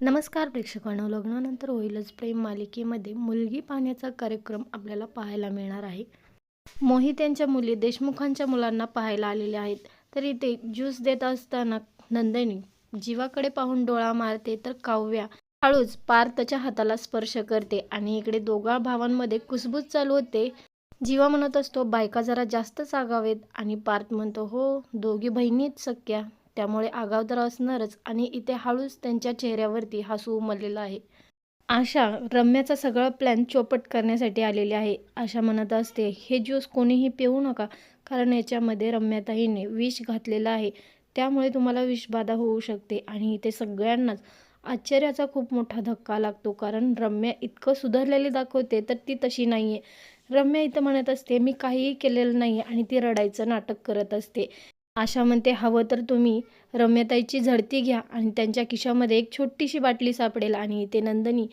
नमस्कार प्रेक्षकांनो, लग्नानंतर होईलच प्रेम मालिकेमध्ये मुलगी पाहण्याचा कार्यक्रम आपल्याला पाहायला मिळणार आहे. मोहित यांच्या मुली देशमुखांच्या मुलांना पाहायला आलेल्या आहेत. तर इथे ज्यूस देत असताना नंदिनी जीवाकडे पाहून डोळा मारते, तर काव्या हळूच पार्थच्या हाताला स्पर्श करते आणि इकडे दोघा भावांमध्ये कुसबूस चालू होते. जीवा म्हणत असतो, बायका जरा जास्तच आगावेत, आणि पार्थ म्हणतो, हो, दोघी बहिणीच सख्या, त्यामुळे आगाव तर असणारच. आणि इथे हळूच त्यांच्या चेहऱ्यावरती हसू उमललेलं आहे. आशा रम्याचा सगळा प्लॅन चौपट करण्यासाठी आलेली आहे. आशा म्हणत असते, हे ज्यूस कोणीही पिऊ नका, कारण याच्यामध्ये रम्याताईने विष घातलेलं आहे, त्यामुळे तुम्हाला विषबाधा होऊ शकते. आणि इथे सगळ्यांनाच आश्चर्याचा खूप मोठा धक्का लागतो, कारण रम्या इतकं सुधारलेली दाखवते, तर ती तशी नाही आहे. रम्या इथं म्हणत असते, मी काहीही केलेलं नाही, आणि ती रडायचं नाटक करत असते. आशा म्हणते, हवं तर तुम्ही रम्याताईची झडती घ्या आणि त्यांच्या खिशामध्ये एक छोटीशी बाटली सापडेल. आणि इथे नंदिनी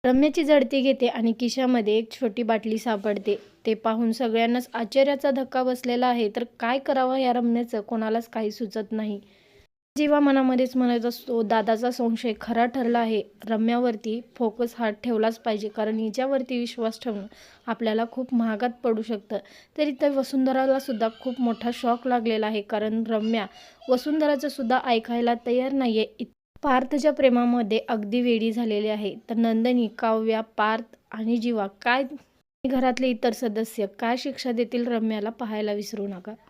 रम्याची झडती घेते आणि खिशामध्ये एक छोटी बाटली सापडते. ते पाहून सगळ्यांनाच आश्चर्याचा धक्का बसलेला आहे. तर काय करावं या रम्याचं कोणालाच काही सुचत नाही. जीवा मनामध्येच म्हणत असतो, दादाचा संशय खरा ठरला आहे. रम्यावरती फोकस हा ठेवलाच पाहिजे, कारण हिच्यावरती विश्वास ठेवणं आपल्याला खूप महागात पडू शकतं. तर इथं वसुंधराला सुद्धा खूप मोठा शॉक लागलेला आहे, कारण रम्या वसुंधराचं सुद्धा ऐकायला तयार नाहीये. पार्थच्या प्रेमामध्ये अगदी वेडी झालेली आहे. तर नंदिनी, काव्या, पार्थ आणि जीवा काय घरातले इतर सदस्य काय शिक्षा देतील रम्याला पाहायला विसरू नका.